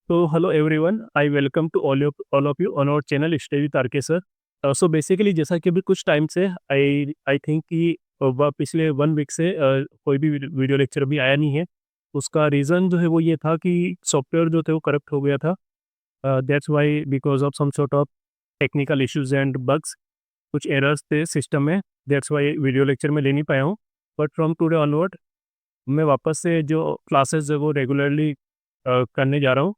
So hello everyone, I welcome to all of you on our channel Stay with RK sir. So basically जैसा कि अभी कुछ time से I think कि पिछले 1 वीक से कोई भी वीडियो लेक्चर अभी आया नहीं है। उसका रीज़न जो है वो ये था कि सॉफ्टवेयर जो थे वो करप्ट हो गया था। That's why because of some sort of technical issues and bugs, कुछ एरर्स थे सिस्टम में। दैट्स व्हाई वीडियो लेक्चर में ले नहीं पाया हूँ। बट फ्रॉम टुडे ऑनवर्ड मैं वापस से जो क्लासेस है वो रेगुलरली करने जा रहा हूँ।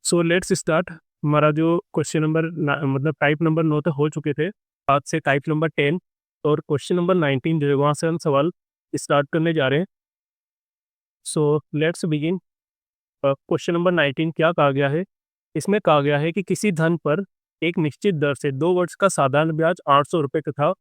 So let's start. हमारा जो क्वेश्चन नंबर मतलब टाइप नंबर 9 तक हो चुके थे, आज से टाइप नंबर 10 और क्वेश्चन नंबर 19 जो है वहाँ से हम सवाल स्टार्ट करने जा रहे हैं। So let's begin. Question number 19 क्या कहा गया है? इसमें कहा गया है कि किसी धन पर एक निश्चित दर से 2 वर्ष का साधारण ब्याज 800 रुपये तथा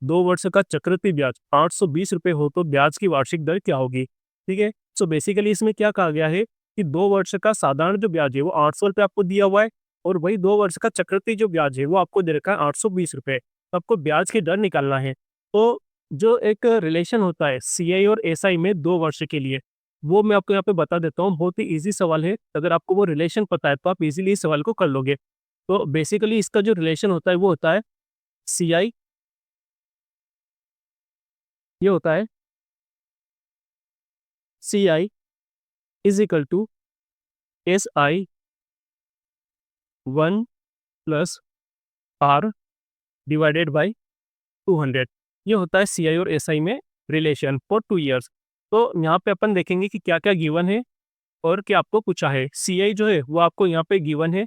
2 वर्ष का चक्रवृद्धि ब्याज 820 रुपये हो तो ब्याज की वार्षिक दर क्या होगी? ठीक है। सो बेसिकली इसमें क्या कहा गया है कि 2 वर्ष का साधारण जो ब्याज है वो 800 रुपये आपको दिया हुआ है और वही 2 वर्ष का चक्रवृद्धि जो ब्याज है वो आपको दे रखा है 820 रुपये। तो आपको ब्याज की दर निकालना है। तो जो एक रिलेशन होता है CI और SI में 2 वर्ष के लिए, वो मैं आपको यहाँ पे बता देता हूँ। बहुत ही ईजी सवाल है, अगर आपको वो रिलेशन पता है तो आप इजीली इस सवाल को कर लोगे। तो बेसिकली इसका जो रिलेशन होता है वो होता है CI, ये होता है CI is equal to SI 1 plus R divided by 200। ये होता है CI और SI में रिलेशन फॉर 2 ईयर्स। तो यहाँ पे अपन देखेंगे कि क्या क्या गिवन है और क्या आपको पूछा है। CI जो है वो आपको यहाँ पे गिवन है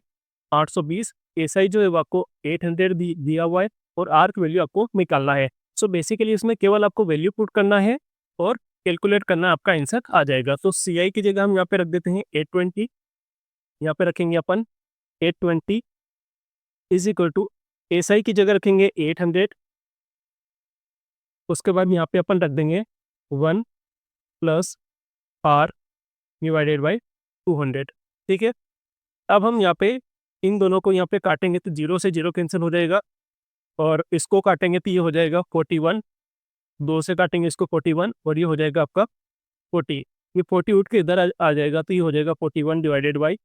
820, SI जो है वो आपको 800 दिया हुआ है और R की वैल्यू आपको निकालना है। सो बेसिकली इसमें केवल आपको वैल्यू पुट करना है और कैलकुलेट करना, आपका आंसर आ जाएगा। तो CI की जगह हम यहाँ पे रख देते हैं 820, यहाँ पे रखेंगे अपन 820 इज इक्वल टू SI की जगह रखेंगे 800, उसके बाद यहाँ पे अपन रख देंगे 1 प्लस R डिवाइडेड बाई 200। ठीक है। अब हम यहाँ पे इन दोनों को यहाँ पे काटेंगे तो 0 से 0 कैंसिल हो जाएगा और इसको काटेंगे तो ये हो जाएगा 41, 2 से काटेंगे इसको 41 और ये हो जाएगा आपका 40। ये 40 उठ के इधर आ जाएगा तो ये हो जाएगा 41 डिवाइडेड बाई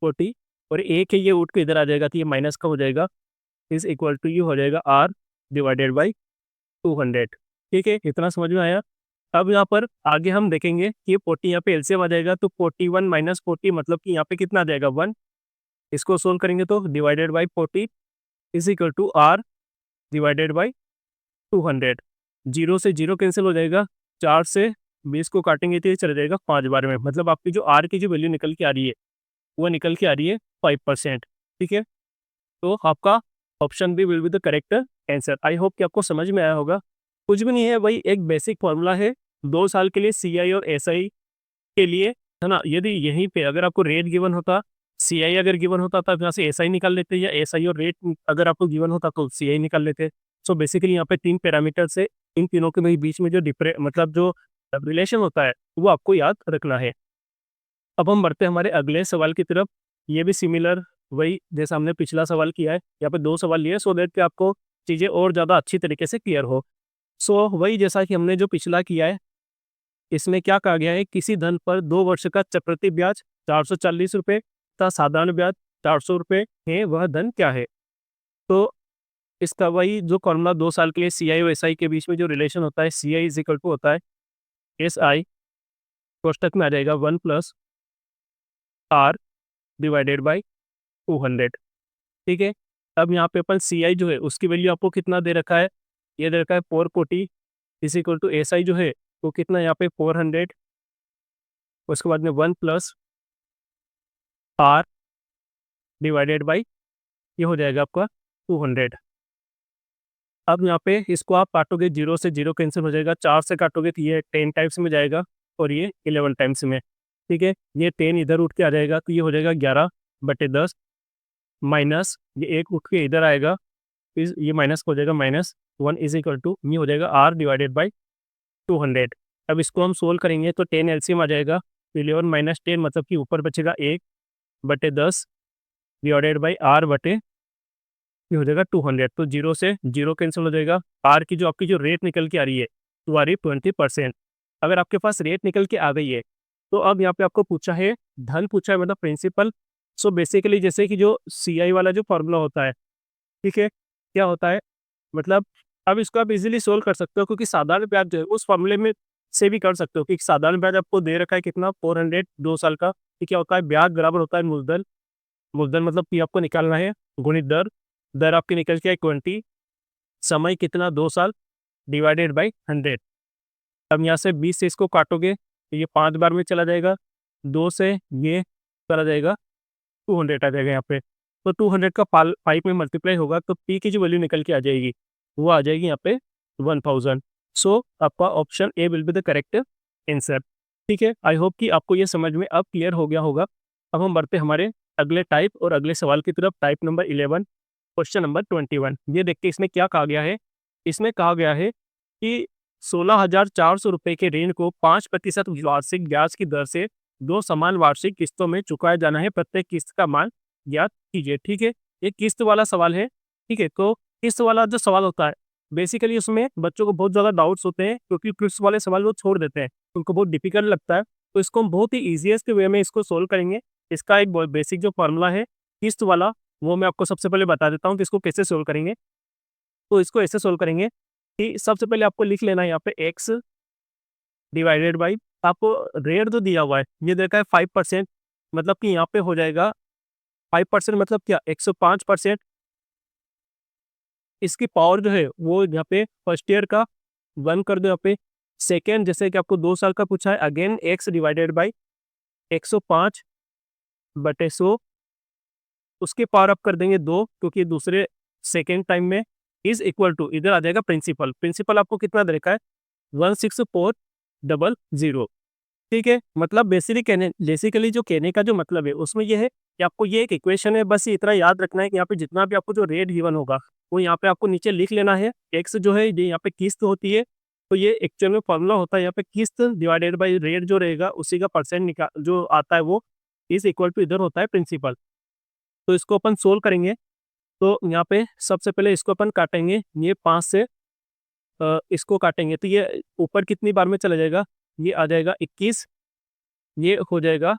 40 और एक है ये उठ के इधर आ जाएगा तो ये माइनस का हो जाएगा, इज इक्वल टू ये हो जाएगा R डिवाइडेड बाई 200। ठीक है, इतना समझ में आया। अब यहाँ पर आगे हम देखेंगे कि 40 यहाँ पे एलसीएम आ जाएगा तो 41 माइनस 40 मतलब कि यहाँ पे कितना आ जाएगा 1। इसको सोल्व करेंगे तो divided by 40 is equal to R divided by 200। 0 से 0 कैंसिल हो जाएगा, 4 से 20 को काटेंगे तो ये चला जाएगा 5 बार में। मतलब आपकी जो R की जो वैल्यू निकल के आ रही है वो निकल के आ रही है 5%। ठीक है, तो आपका option B will be the correct answer. I hope कि आपको समझ में आया होगा। कुछ भी नहीं है, वही एक बेसिक फॉर्मूला है 2 साल के लिए CI और SI के लिए, है ना। यदि यहीं पे अगर आपको रेट गिवन होता, CI अगर गिवन होता तब यहाँ से SI निकाल लेते, या SI और रेट अगर आपको गिवन होता तो CI निकाल लेते। सो बेसिकली यहाँ पे 3 पैरामीटर से इन तीनों के बीच में जो मतलब जो रिलेशन होता है वो आपको याद रखना है। अब हम बढ़ते हैं हमारे अगले सवाल की तरफ। ये भी सिमिलर वही जैसा हमने पिछला सवाल किया है, यहाँ पे 2 सवाल लिए सो दैट कि आपको चीज़ें और ज़्यादा अच्छी तरीके से क्लियर हो। सो वही जैसा कि हमने जो पिछला किया है, इसमें क्या कहा गया है, किसी धन पर 2 वर्ष का चक्रवृद्धि ब्याज 440 रुपये तथा साधारण ब्याज 400 रुपये है, वह धन क्या है? तो इसका वही जो फॉर्मूला 2 साल के लिए CI और SI के बीच में जो रिलेशन होता है, CI इज इक्वल टू होता है SI, कोष्टक में आ जाएगा 1 प्लस R डिवाइडेड बाई 200। ठीक है। अब यहाँ पे अपन CI जो है उसकी वैल्यू आपको कितना दे रखा है, ये दे रखा है 440 इज इक्वल टू SI जो है वो कितना यहाँ पे 400, उसके बाद में 1 प्लस R डिवाइडेड बाई ये हो जाएगा आपका 200। अब यहाँ पे इसको आप काटोगे 0 से 0 कैंसिल हो जाएगा, 4 से काटोगे तो ये 10 टाइम्स में जाएगा और ये 11 टाइम्स में। ठीक है, ये 10 इधर उठ के आ जाएगा तो ये हो जाएगा 11/10 माइनस ये 1 उठ के इधर आएगा, फिर ये माइनस हो जाएगा -1 इज इक्वल टू ये हो जाएगा R डिवाइडेड बाई 200। अब इसको हम सोल्व करेंगे तो 10 एलसीएम आ जाएगा, 11 माइनस 10 मतलब कि ऊपर बचेगा 1/10 डिवाइडेड बाई R बटे ये हो जाएगा 200। तो 0 से 0 कैंसिल हो जाएगा। R की जो आपकी जो रेट निकल के आ रही है वो आ रही है 20%। अगर आपके पास रेट निकल के आ गई है तो अब यहाँ पे आपको पूछा है धन पूछा है मतलब प्रिंसिपल। सो बेसिकली जैसे कि जो CI वाला जो फॉर्मूला होता है, ठीक है, क्या होता है मतलब अब इसको आप इजीली सोल्व कर सकते हो, क्योंकि साधारण ब्याज जो है उस फॉर्मूले में से भी कर सकते हो कि साधारण ब्याज आपको दे रखा है कितना 400 2 साल का, कि क्या होता है ब्याज बराबर होता है मूलधन। मूलधन मतलब कि आपको निकालना है गुणित दर, दर आपकी निकल के 20, समय कितना 2 साल डिवाइडेड बाई 100। अब यहाँ से 20 से इसको काटोगे तो ये 5 बार में चला जाएगा, 2 से ये चला जाएगा 200 आ जाएगा यहाँ पे। तो 200 का 5 में मल्टीप्लाई होगा तो पी की जो वैल्यू निकल के आ जाएगी वो आ जाएगी यहाँ पे 1000। सो आपका option A will be the correct answer. ठीक है, आई होप कि आपको ये समझ में अब क्लियर हो गया होगा। अब हम बढ़ते हमारे अगले टाइप और अगले सवाल की तरफ। Type number 11, question number 21। ये देखते इसमें क्या कहा गया है। इसमें कहा गया है कि 16,400 रुपये के ऋण को 5% वार्षिक ब्याज की दर से 2 समान वार्षिक किस्तों में चुकाया जाना है। प्रत्येक किस्त का मान ज्ञात कीजिए। ठीक है, ये किस्त वाला सवाल है। ठीक है, तो किस्त वाला जो सवाल होता है बेसिकली उसमें बच्चों को बहुत ज़्यादा डाउट्स होते हैं, क्योंकि किस्त वाले सवाल वो छोड़ देते हैं, उनको बहुत डिफिकल्ट लगता है। तो इसको हम बहुत ही ईजीएस्ट वे में इसको सोल्व करेंगे। इसका एक बेसिक जो फॉर्मूला है किस्त वाला वो मैं आपको सबसे पहले बता देता हूँ कि इसको कैसे सोल्व करेंगे। तो इसको ऐसे सोल्व करेंगे कि सबसे पहले आपको लिख लेना है यहाँ पे x डिवाइडेड बाई, आपको रेट जो दिया हुआ है ये देखा है 5%, मतलब कि यहाँ पे हो जाएगा 5% मतलब क्या 105%। इसकी पावर जो है वो यहाँ पे फर्स्ट ईयर का 1 कर दो यहाँ पे। सेकेंड जैसे कि आपको 2 साल का पूछा है, अगेन x डिवाइडेड बाई 105/100, उसके पावर अप कर देंगे 2, क्योंकि दूसरे सेकेंड टाइम में इज इक्वल टू इधर आ जाएगा प्रिंसिपल। प्रिंसिपल आपको कितना दे रखा है 16400। ठीक है, मतलब बेसिकली जो कहने का जो मतलब है उसमें ये है कि आपको ये एक इक्वेशन है, बस इतना याद रखना है कि यहाँ पे जितना भी आपको जो रेट गिवन होगा वो यहाँ पे आपको नीचे लिख लेना है। एक्स जो है ये यहाँ पे किस्त होती है, तो ये एक्चुअल में फॉर्मूला होता है यहाँ पे किस्त डिवाइडेड बाई रेट जो रहेगा उसी का परसेंट निकाल जो आता है वो इज इक्वल टू इधर होता है प्रिंसिपल। तो इसको अपन सोल्व करेंगे। तो यहाँ पे सबसे पहले इसको अपन काटेंगे, ये 5 से इसको काटेंगे तो ये ऊपर कितनी बार में चला जाएगा, ये आ जाएगा 21, ये हो जाएगा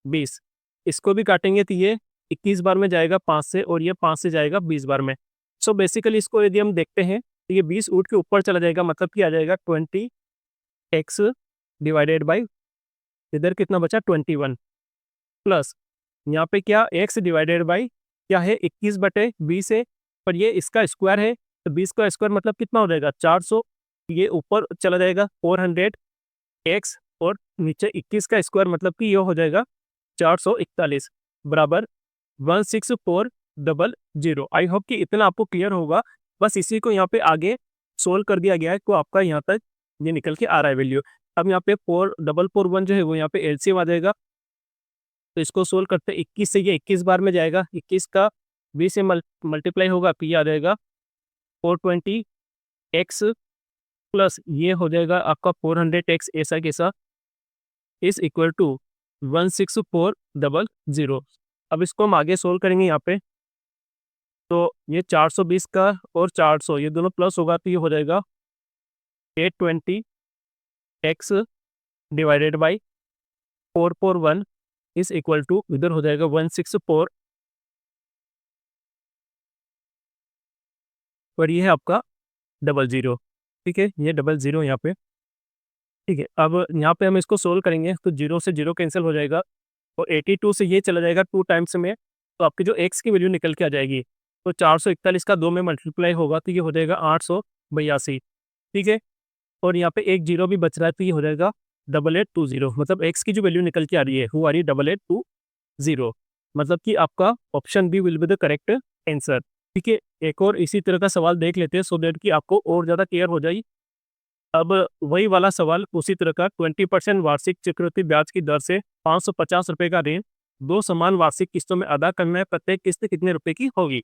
20। इसको भी काटेंगे तो ये 21 बार में जाएगा 5 से, और ये 5 से जाएगा 20 बार में। सो बेसिकली इसको यदि हम देखते हैं तो ये 20 उठ के ऊपर चला जाएगा, मतलब कि आ जाएगा 20x डिवाइडेड बाई इधर कितना बचा 21, प्लस यहाँ पे क्या x डिवाइडेड बाई क्या है 21/20 है, पर ये इसका स्क्वायर है तो 20 का स्क्वायर मतलब कितना हो जाएगा 400, ये ऊपर चला जाएगा 400x, और नीचे 21 का स्क्वायर मतलब कि ये हो जाएगा 441 बराबर 16400। आई होप कि इतना आपको क्लियर होगा। बस इसी को यहाँ पे आगे सोल्व कर दिया गया है, तो आपका यहाँ तक ये निकल के आ रहा है वैल्यू। अब यहाँ पे 4441 जो है वो यहाँ पे एलसीएम आ जाएगा, तो इसको सोल्व करते 21 से ये 21 बार में जाएगा, 21 का 20 से मल्टीप्लाई होगा तो ये आ जाएगा 420x, प्लस ये हो जाएगा आपका 400x ऐसा कैसा इज इक्वल टू 16400। अब इसको हम आगे सोल्व करेंगे यहाँ पे, तो ये 420 का और 400 ये दोनों प्लस होगा तो ये हो जाएगा 820x divided by 441 is equal to इधर हो जाएगा 164, और ये है आपका 00। ठीक है, ये 00 यहाँ पे। ठीक है, अब यहाँ पे हम इसको सोल्व करेंगे तो 0 से 0 कैंसिल हो जाएगा, और 82 से ये चला जाएगा 2 टाइम्स में, तो आपकी जो x की वैल्यू निकल के आ जाएगी, तो 441 का 2 में मल्टीप्लाई होगा तो ये हो जाएगा 882। ठीक है, और यहाँ पे एक 0 भी बच रहा है तो ये हो जाएगा 8820, मतलब x की जो वैल्यू निकल के आ रही है वो आ रही है 8820, मतलब कि आपका option B will be the correct answer. ठीक है, एक और इसी तरह का सवाल देख लेते हैं सो दैट कि आपको और ज़्यादा क्लियर हो जाए। अब वही वाला सवाल उसी तरह का 20% वार्षिक चक्रवृद्धि ब्याज की दर से 550 रुपये का ऋण 2 समान वार्षिक किस्तों में अदा करना है, प्रत्येक किस्त कितने रुपए की होगी।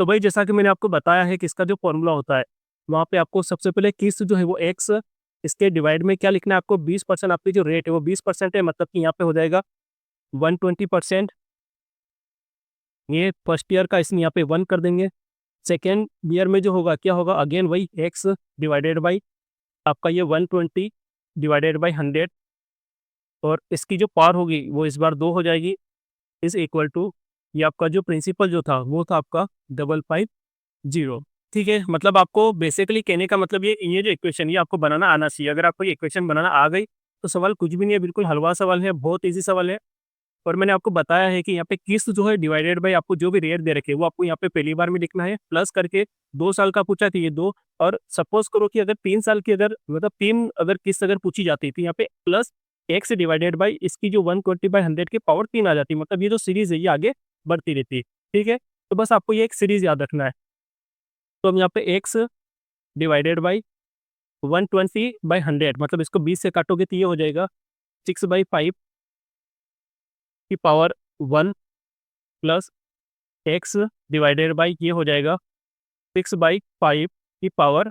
तो भाई जैसा कि मैंने आपको बताया है कि इसका जो फॉर्मूला होता है वहाँ पे आपको सबसे पहले किस्त जो है वो x, इसके डिवाइड में क्या लिखना है आपको 20%, आपकी जो रेट है वो 20% है, मतलब कि यहाँ पे हो जाएगा 120%। ये फर्स्ट ईयर का इसमें यहाँ पे 1 कर देंगे। सेकेंड ईयर में जो होगा क्या होगा, अगेन वही x डिवाइडेड बाई आपका ये 120 डिवाइडेड बाई 100, और इसकी जो पावर होगी वो इस बार 2 हो जाएगी, इज इक्वल टू ये आपका जो प्रिंसिपल जो था वो था आपका 550। ठीक है, मतलब आपको बेसिकली कहने का मतलब ये जो इक्वेशन ये आपको बनाना आना चाहिए। अगर आपको ये इक्वेशन बनाना आ गई तो सवाल कुछ भी नहीं है, बिल्कुल हलवा सवाल है, बहुत ईजी सवाल है। और मैंने आपको बताया है कि यहाँ पे किस्त जो है डिवाइडेड बाय आपको जो भी रेट दे रखे वो आपको यहाँ पे पहली बार में लिखना है, प्लस करके 2 साल का पूछा तो ये 2, और सपोज करो कि अगर 3 साल की अगर मतलब 3 अगर किस्त अगर पूछी जाती तो यहाँ पे प्लस एक्स डिवाइडेड बाय इसकी जो 120/100 की पावर 3 आ जाती, मतलब ये जो सीरीज है ये आगे बढ़ती रहती है। ठीक है, तो बस आपको ये एक सीरीज याद रखना है। तो हम यहाँ पे एक्स डिवाइडेड बाई 120/100 मतलब इसको 20 से काटोगे तो ये हो जाएगा 6/5 की power 1 plus x divided by ये हो जाएगा 6/5 की पावर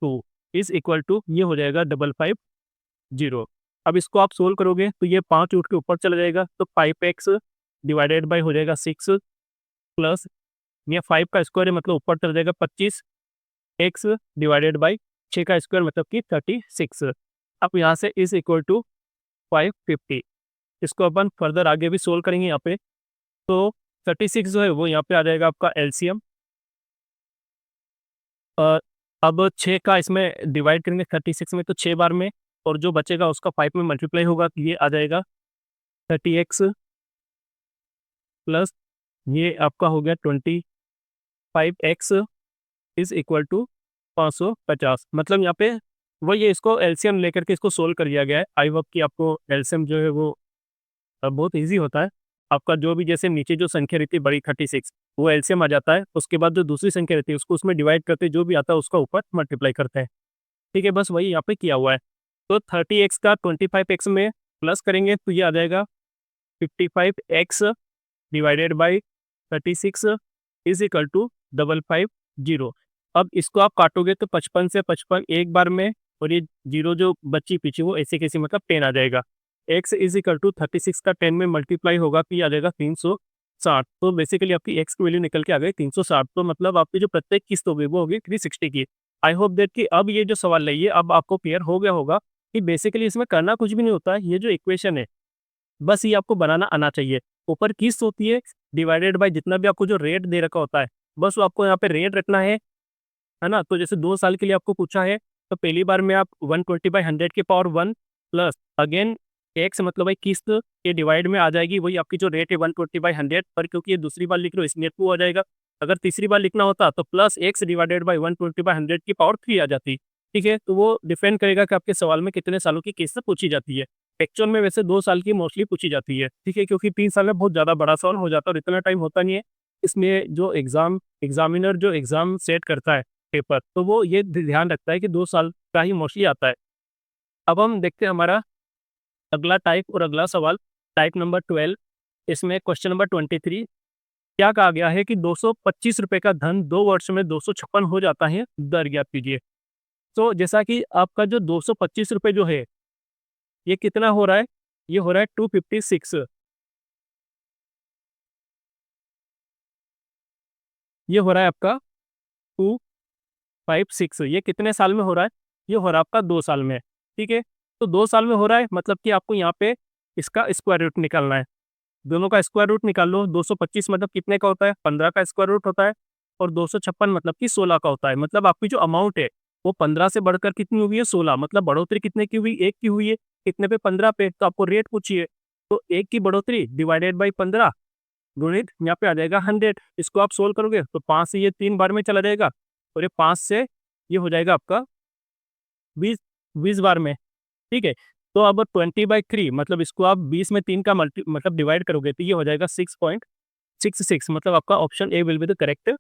2 इज इक्वल टू ये हो जाएगा 550। अब इसको आप सोल्व करोगे तो ये 5 उठ के ऊपर चला जाएगा, तो 5x डिवाइडेड बाई हो जाएगा 6 प्लस ये 5 का स्क्वायर है मतलब ऊपर चला जाएगा 25 एक्स डिवाइडेड बाई 6 का स्क्वायर मतलब कि 36। अब यहाँ से इज इक्वल टू 550। इसको अपन फर्दर आगे भी सोल्व करेंगे यहाँ पे। तो 36 जो है वो यहाँ पे आ जाएगा आपका एलसीएम। अब 6 का इसमें डिवाइड करेंगे 36 में तो 6 बार में, और जो बचेगा उसका 5 में मल्टीप्लाई होगा तो ये आ जाएगा 30x प्लस ये आपका हो गया 25x इज इक्वल टू 550। मतलब यहाँ पे वही है, इसको एलसीएम लेकर के इसको सोल्व कर लिया गया है। आई होप कि आपको एलसीएम जो है वो बहुत इजी होता है। आपका जो भी जैसे नीचे जो संख्या रहती है बड़ी 36 वो एलसीएम आ जाता है, उसके बाद जो दूसरी संख्या रहती है उसको उसमें डिवाइड करते जो भी आता है उसका ऊपर मल्टीप्लाई करते हैं। ठीक है, बस वही यहाँ पे किया हुआ है। तो 30x का 25x में प्लस करेंगे तो ये आ जाएगा 55x divided by 36 is equal to 550। अब इसको आप काटोगे तो 55 से 55 एक बार में, और ये जीरो जो बच्ची पीछे वो ऐसे कैसे मतलब 10 आ जाएगा। x इज इक्वल टू 36 का 10 में मल्टीप्लाई होगा कि आ जाएगा 360। तो बेसिकली आपकी x की वैल्यू निकल के आ गई 360। तो मतलब आपकी जो प्रत्येक किस्त होगी वो होगी 360 की। आई होप दैट कि अब ये जो सवाल है ये अब आपको क्लियर हो गया होगा कि बेसिकली इसमें करना कुछ भी नहीं होता है। ये जो इक्वेशन है बस ये आपको बनाना आना चाहिए। ऊपर किस्त होती है डिवाइडेड बाय जितना भी आपको जो रेट दे रखा होता है, बस वो आपको यहाँ पे रेट रखना है ना। तो जैसे 2 साल के लिए आपको पूछा है तो पहली बार में आप 120/100 की पावर 1 प्लस अगेन एक्स मतलब भाई किस्त के डिवाइड में आ जाएगी वही आपकी जो रेट है 120/100 पर, क्योंकि ये दूसरी बार लिख रहे हो इसलिए 2 आ जाएगा। अगर तीसरी बार लिखना होता तो प्लस एक्स डिवाइडेड बाई 120/100 की पावर 3 आ जाती। ठीक है, तो वो डिपेंड करेगा कि आपके सवाल में कितने सालों की किस्त पूछी जाती है। एक्चुअल में वैसे 2 साल की मोस्टली पूछी जाती है। ठीक है, क्योंकि 3 साल में बहुत ज़्यादा बड़ा सवाल हो जाता है और इतना टाइम होता नहीं है। इसमें जो एग्जामिनर जो एग्जाम सेट करता है पेपर, तो वो ये ध्यान रखता है कि 2 साल का ही मोस्टली आता है। अब हम देखते हैं हमारा अगला टाइप और अगला सवाल टाइप नंबर 12। इसमें क्वेश्चन नंबर 23 क्या कहा गया है कि 225 रुपए का धन 2 वर्ष में 256 हो जाता है, दर ज्ञात कीजिए। तो जैसा कि आपका जो 225 रुपए जो है ये कितना हो रहा है, ये हो रहा है 256। ये हो रहा है आपका 256। ये कितने साल में हो रहा है, ये हो रहा है आपका 2 साल में। ठीक है, तो 2 साल में हो रहा है मतलब कि आपको यहाँ पे इसका स्क्वायर रूट निकालना है। दोनों का स्क्वायर रूट निकाल लो। 225 मतलब कितने का होता है, 15 का स्क्वायर रूट होता है, और 256 मतलब कि 16 का होता है। मतलब आपकी जो अमाउंट है वो 15 से बढ़कर कितनी हुई है, 16। मतलब बढ़ोतरी कितने की हुई, 1 की हुई है। कितने पे, 15 पे। तो आपको रेट पूछिए, तो 1 की बढ़ोतरी डिवाइडेड बाई 15 गुणित यहाँ पे आ जाएगा 100। इसको आप सोल्व करोगे तो 5 से ये 3 बार में चला जाएगा, और ये 5 से ये हो जाएगा आपका 20 बार में। ठीक है, तो अब 20/3 मतलब इसको आप 20 में 3 का मल्टी मतलब डिवाइड करोगे तो ये हो जाएगा 6.66। मतलब आपका option A will be the correct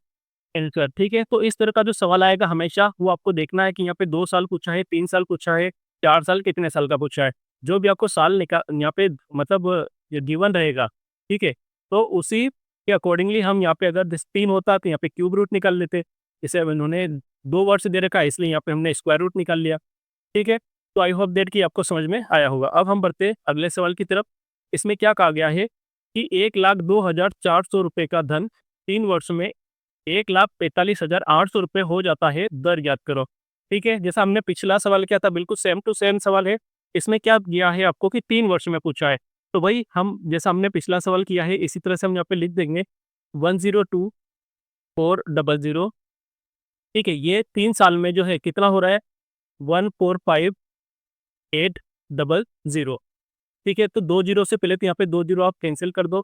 answer. ठीक है, तो इस तरह का जो सवाल आएगा हमेशा वो आपको देखना है कि यहाँ पे 2 साल पूछा है, 3 साल पूछा है, 4 साल, कितने साल का पूछा है। जो भी आपको साल निकाल यहाँ पे मतलब गिवन रहेगा, ठीक है, तो उसी के अकॉर्डिंगली हम यहाँ पे अगर 3 होता तो यहाँ पे क्यूब रूट निकाल लेते। जैसे अब इन्होंने 2 वर्ष दे रखा है इसलिए यहाँ पे हमने स्क्वायर रूट निकाल लिया। ठीक है, तो आई होप दैट कि आपको समझ में आया होगा। अब हम बढ़ते अगले सवाल की तरफ। इसमें क्या कहा गया है कि 1,02,400 रुपये का धन 3 वर्ष में 1,45,800 रुपये हो जाता है, दर ज्ञात करो। ठीक है, जैसा हमने पिछला सवाल किया था बिल्कुल सेम टू सेम सवाल है। इसमें क्या दिया है आपको कि 3 वर्ष में पूछा है, तो वही हम जैसा हमने पिछला सवाल किया है इसी तरह से हम यहाँ पे लिख देंगे 102,400, ठीक है। ये 3 साल में जो है कितना हो रहा है 145,800, ठीक है। तो 2 जीरो से पहले तो यहाँ पे 2 जीरो आप कैंसिल कर दो।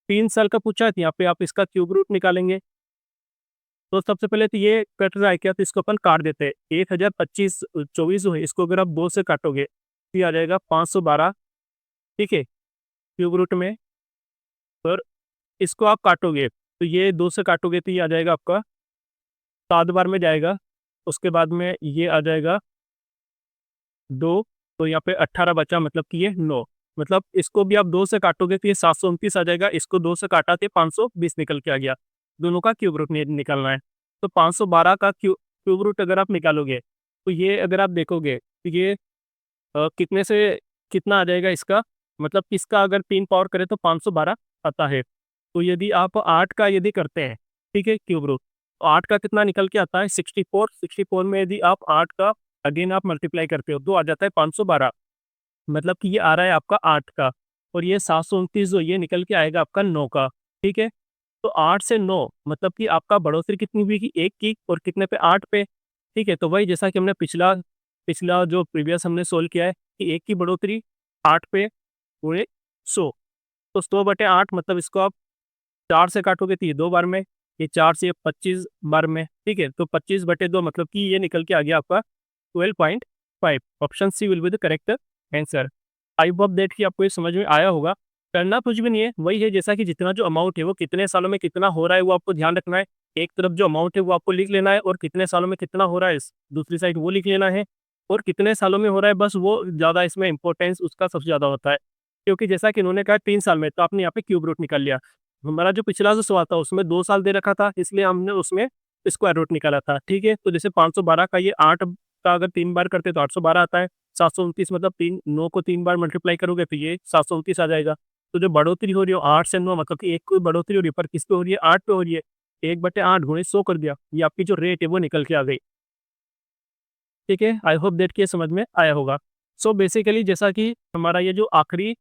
3 साल का पूछा है तो यहाँ पे आप इसका क्यूब रूट निकालेंगे। तो सबसे पहले तो ये कट रहा है क्या, तो इसको अपन काट देते हैं। 1025 है, इसको अगर आप 2 से काटोगे तो ये आ जाएगा 512, ठीक है, क्यूब रूट में। और इसको आप काटोगे तो ये 2 से काटोगे तो ये आ जाएगा आपका 7 बार में जाएगा। उसके बाद में ये आ जाएगा 2, तो यहाँ पे 18 बचा, मतलब कि ये 9। मतलब इसको भी आप 2 से काटोगे तो ये 729 आ जाएगा। इसको 2 से काटा तो 520 निकल के आ गया। दोनों का क्यूब रूट निकालना है। तो 512 का क्यूब रूट अगर आप निकालोगे तो ये अगर आप देखोगे तो ये कितने से कितना आ जाएगा इसका, मतलब इसका अगर 3 पावर करें तो 512 आता है। तो यदि आप 8 का यदि करते हैं, ठीक है, क्यूब रूट, तो 8 का कितना निकल के आता है 64। 64 में यदि आप 8 का अगेन आप मल्टीप्लाई करते हो तो आ जाता है 512, मतलब कि ये आ रहा है आपका 8 का। और ये 729 जो ये निकल के आएगा आपका 9 का, ठीक है। तो 8 से 9 मतलब कि आपका बढ़ोतरी कितनी हुई कि 1 की, और कितने पे 8 पे, ठीक है। तो वही जैसा कि हमने पिछला पिछला जो प्रीवियस हमने सोल्व किया है कि 1 की बढ़ोतरी 8 पे पूरे 100, तो 100/8 मतलब इसको आप 4 से काटोगे तो ये 2 बार में, ये 4 से 25 बार में, ठीक है। तो 25/2 मतलब कि ये निकल के आ गया आपका 12.5। Option C will be the correct answer. I hope that कि आपको ये समझ में आया होगा। करना कुछ भी नहीं है, वही है जैसा कि जितना जो अमाउंट है वो कितने सालों में कितना हो रहा है वो आपको ध्यान रखना है। एक तरफ जो अमाउंट है वो आपको लिख लेना है, और कितने सालों में कितना हो रहा है दूसरी साइड वो लिख लेना है। और कितने सालों में हो रहा है बस वो ज़्यादा इसमें इंपॉर्टेंस उसका सबसे ज़्यादा होता है, क्योंकि जैसा कि इन्होंने कहा 3 साल में, तो आपने यहाँ पे क्यूब रूट निकाल लिया। हमारा जो पिछला जो सवाल था उसमें 2 साल दे रखा था, इसलिए हमने उसमें स्क्वायर रूट निकाला था, ठीक है। तो जैसे 512 का ये 8 का अगर 3 बार करते तो 812 आता है। 729 मतलब 9 को 3 बार मल्टीप्लाई करोगे तो ये 729 आ जाएगा। तो जो बढ़ोतरी हो रही है 8 से 9 मतलब कि 1 की बढ़ोतरी हो रही है, पर किस पे हो रही है 8 पे हो रही है। 1/8 गुणे 100 कर दिया, ये आपकी जो रेट है वो निकल के आ गई, ठीक है। आई होप दैट कि ये समझ में आया होगा। सो बेसिकली जैसा कि हमारा ये जो आखिरी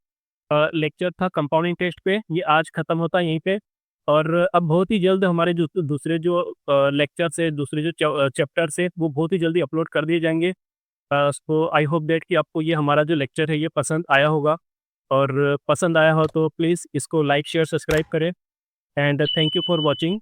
लेक्चर था कंपाउंडिंग टेस्ट पे, ये आज खत्म होता है यहीं पे। और अब बहुत ही जल्द हमारे जो दूसरे जो लेक्चर्स है, दूसरे जो चैप्टर्स है वो बहुत ही जल्दी अपलोड कर दिए जाएंगे। सो आई होप दैट कि आपको ये हमारा जो लेक्चर है ये पसंद आया होगा, और पसंद आया हो तो प्लीज़ इसको लाइक शेयर सब्सक्राइब करें। And thank you for watching.